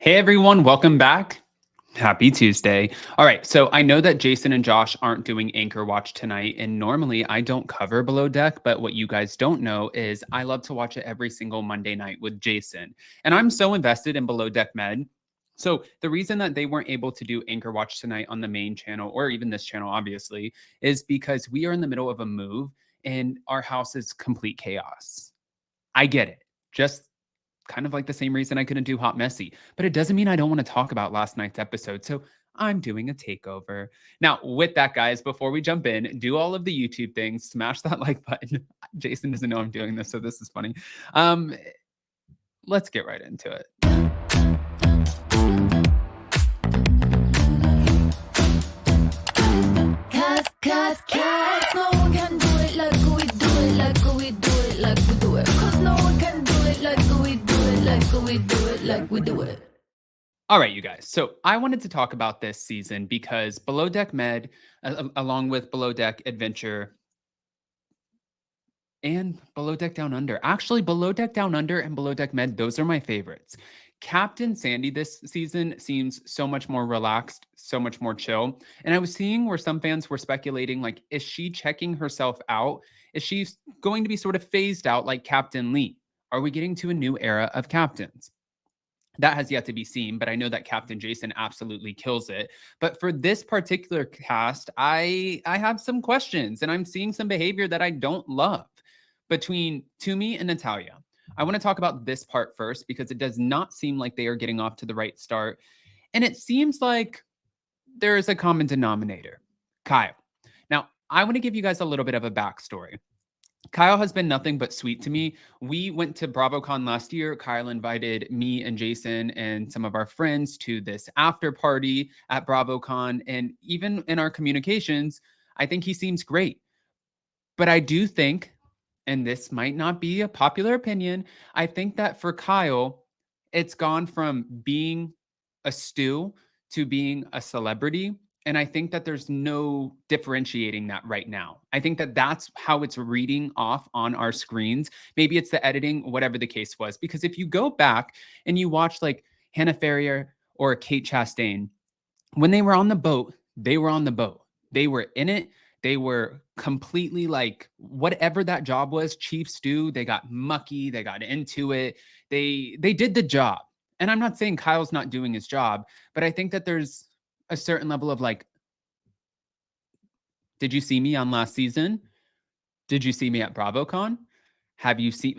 Hey everyone, welcome back. Happy Tuesday. All right, so I know that Jason and Josh aren't doing Anchor Watch tonight, and normally I don't cover Below Deck, but what you guys don't know is I love to watch it every single Monday night with Jason. And I'm so invested in Below Deck Med. So the reason that they weren't able to do Anchor Watch tonight on the main channel, or even this channel, obviously, is because we are in the middle of a move and our house is complete chaos. I get it. Just kind of like the same reason I couldn't do Hot Messy, but it doesn't mean I don't want to talk about last night's episode. So I'm doing a takeover. Now, with that, guys, before we jump in, do all of the YouTube things, smash that like button. Jason doesn't know I'm doing this, so this is funny. Let's get right into it. Cause no one can do it like we do it, like we do it, like we do it. Cause no one can do it like we do it, like we do it, like we do it. All right, you guys. So I wanted to talk about this season because Below Deck Med, along with Below Deck Adventure and Below Deck Down Under. Actually, Below Deck Down Under and Below Deck Med, those are my favorites. Captain Sandy this season seems so much more relaxed, so much more chill. And I was seeing where some fans were speculating, like, is she checking herself out? Is she going to be sort of phased out like Captain Lee? Are we getting to a new era of captains? That has yet to be seen, but I know that Captain Jason absolutely kills it. But for this particular cast, I have some questions, and I'm seeing some behavior that I don't love between Toomey and Natalia. I want to talk about this part first because it does not seem like they are getting off to the right start. And it seems like there is a common denominator, Kyle. Now, I want to give you guys a little bit of a backstory. Kyle has been nothing but sweet to me. We went to BravoCon last year. Kyle invited me and Jason and some of our friends to this after party at BravoCon. And even in our communications, I think he seems great. But I do think, and this might not be a popular opinion, I think that for Kyle, it's gone from being a stew to being a celebrity. And I think that there's no differentiating that right now. I think that that's how it's reading off on our screens. Maybe it's the editing, whatever the case was. Because if you go back and you watch like Hannah Ferrier or Kate Chastain, when they were on the boat, they were on the boat. They were in it. They were completely like whatever that job was, chief stew. They got mucky. They got into it. They did the job. And I'm not saying Kyle's not doing his job, but I think that there's a certain level of like, did you see me on last season? Did you see me at BravoCon? Have you seen,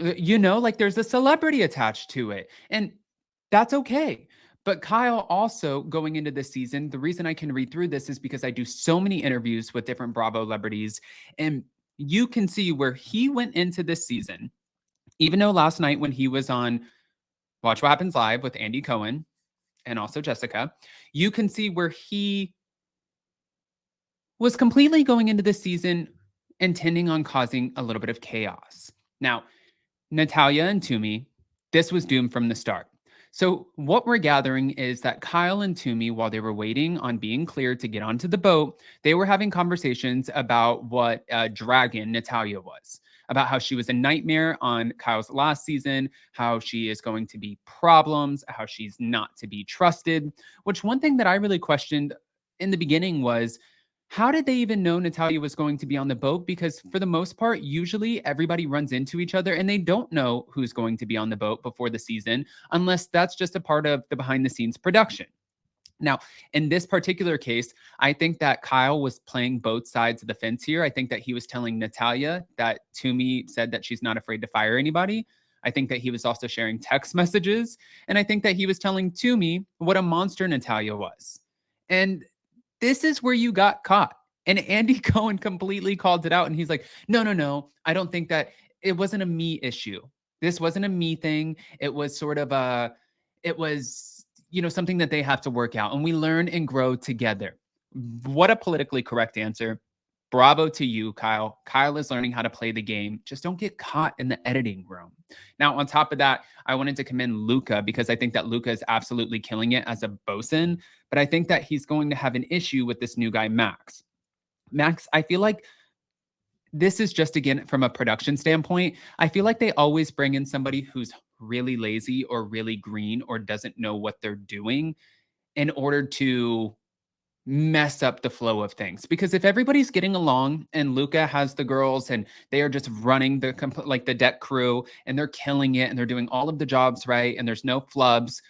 like there's a celebrity attached to it. And that's okay. But Kyle also going into this season, the reason I can read through this is because I do so many interviews with different Bravo celebrities. And you can see where he went into this season, even though last night when he was on Watch What Happens Live with Andy Cohen and also Jessica, you can see where he was completely going into this season intending on causing a little bit of chaos. Now, Natalia and Toomey, this was doomed from the start. So what we're gathering is that Kyle and Toomey, while they were waiting on being cleared to get onto the boat, they were having conversations about what dragon Natalia was, about how she was a nightmare on Kyle's last season, how she is going to be problems, how she's not to be trusted, which one thing that I really questioned in the beginning was, how did they even know Natalia was going to be on the boat? Because for the most part, usually everybody runs into each other and they don't know who's going to be on the boat before the season, unless that's just a part of the behind the scenes production. Now, in this particular case, I think that Kyle was playing both sides of the fence here. I think that he was telling Natalia that Toomey said that she's not afraid to fire anybody. I think that he was also sharing text messages. And I think that he was telling Toomey what a monster Natalia was. And this is where you got caught. And Andy Cohen completely called it out. And he's like, no. I don't think that it wasn't a me issue. This wasn't a me thing. It was sort of something that they have to work out. And we learn and grow together. What a politically correct answer. Bravo to you, Kyle. Kyle is learning how to play the game. Just don't get caught in the editing room. Now, on top of that, I wanted to commend Luca because I think that Luca is absolutely killing it as a bosun, but I think that he's going to have an issue with this new guy, Max. Max, I feel like this is just, again, from a production standpoint, I feel like they always bring in somebody who's really lazy or really green or doesn't know what they're doing in order to mess up the flow of things. Because if everybody's getting along and Luca has the girls and they are just running the like the deck crew and they're killing it and they're doing all of the jobs right and there's no flubs,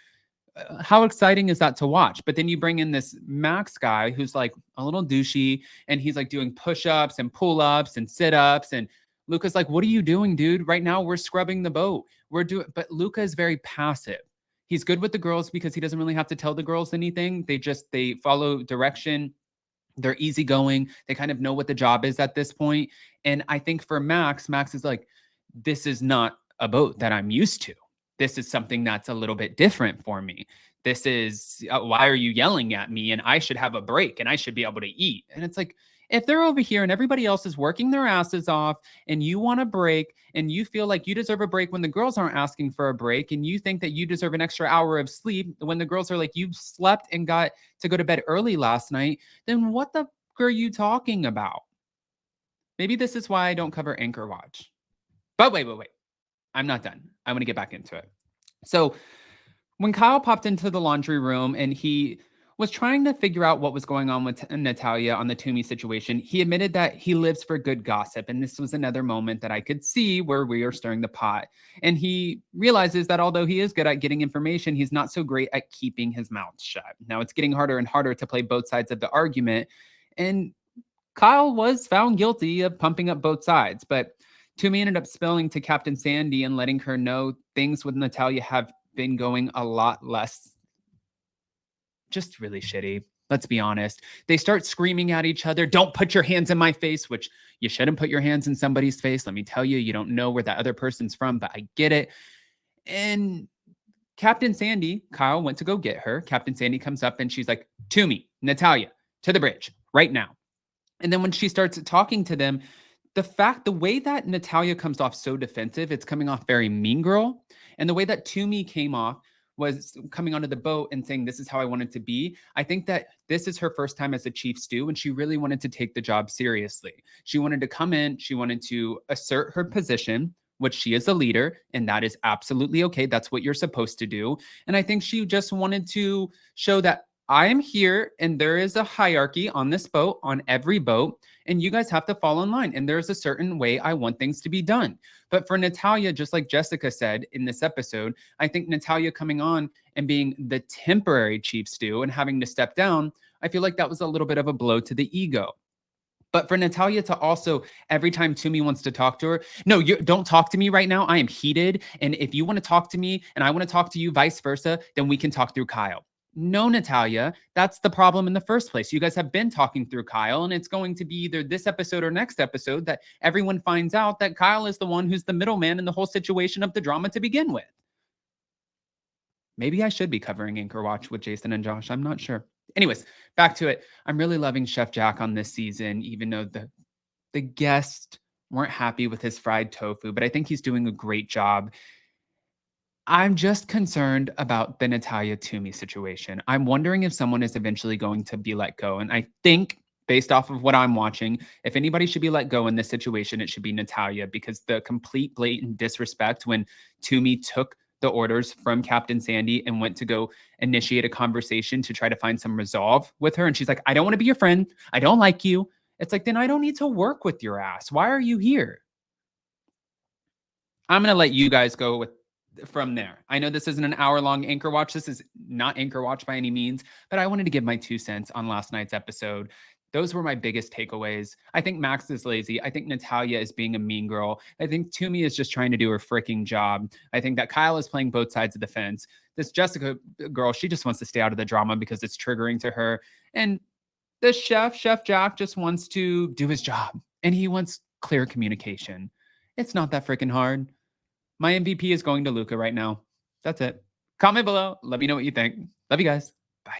how exciting is that to watch? But then you bring in this Max guy who's like a little douchey and he's like doing push-ups and pull-ups and sit-ups and Luca's like, "What are you doing, dude? Right now we're scrubbing the boat. We're doing." But Luca is very passive. He's good with the girls because he doesn't really have to tell the girls anything. They follow direction. They're easygoing. They kind of know what the job is at this point. And I think for Max, Max is like, this is not a boat that I'm used to. This is something that's a little bit different for me. This is why are you yelling at me? And I should have a break and I should be able to eat. And it's like, if they're over here and everybody else is working their asses off and you want a break and you feel like you deserve a break when the girls aren't asking for a break and you think that you deserve an extra hour of sleep when the girls are like, you slept and got to go to bed early last night, then what the f- are you talking about? Maybe this is why I don't cover Anchor Watch. But wait. I'm not done. I want to get back into it. So when Kyle popped into the laundry room and he was trying to figure out what was going on with Natalia on the Toomey situation, he admitted that he lives for good gossip. And this was another moment that I could see where we are stirring the pot. And he realizes that although he is good at getting information, he's not so great at keeping his mouth shut. Now it's getting harder and harder to play both sides of the argument. And Kyle was found guilty of pumping up both sides, but Toomey ended up spilling to Captain Sandy and letting her know things with Natalia have been going a lot less, just really shitty. Let's be honest. They start screaming at each other, "Don't put your hands in my face," which you shouldn't put your hands in somebody's face. Let me tell you, you don't know where that other person's from, but I get it. And Captain Sandy, Kyle went to go get her. Captain Sandy comes up and she's like, "Toomey, Natalia, to the bridge right now." And then when she starts talking to them, the way that Natalia comes off so defensive, it's coming off very mean girl. And the way that Toomey came off was coming onto the boat and saying, "This is how I want it to be." I think that this is her first time as a chief stew, and she really wanted to take the job seriously. She wanted to come in, she wanted to assert her position, which she is a leader, and that is absolutely okay. That's what you're supposed to do. And I think she just wanted to show that I am here and there is a hierarchy on this boat, on every boat, and you guys have to fall in line. And there's a certain way I want things to be done. But for Natalia, just like Jessica said in this episode, I think Natalia coming on and being the temporary chief stew and having to step down, I feel like that was a little bit of a blow to the ego. But for Natalia to also, every time Toomey wants to talk to her, "No, you don't talk to me right now. I am heated. And if you want to talk to me and I want to talk to you, vice versa, then we can talk through Kyle." No, Natalia, that's the problem in the first place. You guys have been talking through Kyle, and it's going to be either this episode or next episode that everyone finds out that Kyle is the one who's the middleman in the whole situation of the drama to begin with. Maybe I should be covering Anchor Watch with Jason and Josh. I'm not sure. Anyways, back to it. I'm really loving Chef Jack on this season, even though the guests weren't happy with his fried tofu, but I think he's doing a great job. I'm just concerned about the Natalia Toomey situation. I'm wondering if someone is eventually going to be let go. And I think, based off of what I'm watching, if anybody should be let go in this situation, it should be Natalia, because the complete blatant disrespect when Toomey took the orders from Captain Sandy and went to go initiate a conversation to try to find some resolve with her. And she's like, "I don't want to be your friend. I don't like you." It's like, then I don't need to work with your ass. Why are you here? I'm gonna let you guys go with from there. I know this isn't an hour-long Anchor Watch. This is not Anchor Watch by any means, but I wanted to give my 2 cents on last night's episode. Those were my biggest takeaways. I think Max is lazy. I think Natalia is being a mean girl. I think Toomey is just trying to do her freaking job. I think that Kyle is playing both sides of the fence. This Jessica girl, she just wants to stay out of the drama because it's triggering to her. And the Chef Jack, just wants to do his job and he wants clear communication. It's not that freaking hard. My MVP is going to Luca right now. That's it. Comment below. Let me know what you think. Love you guys.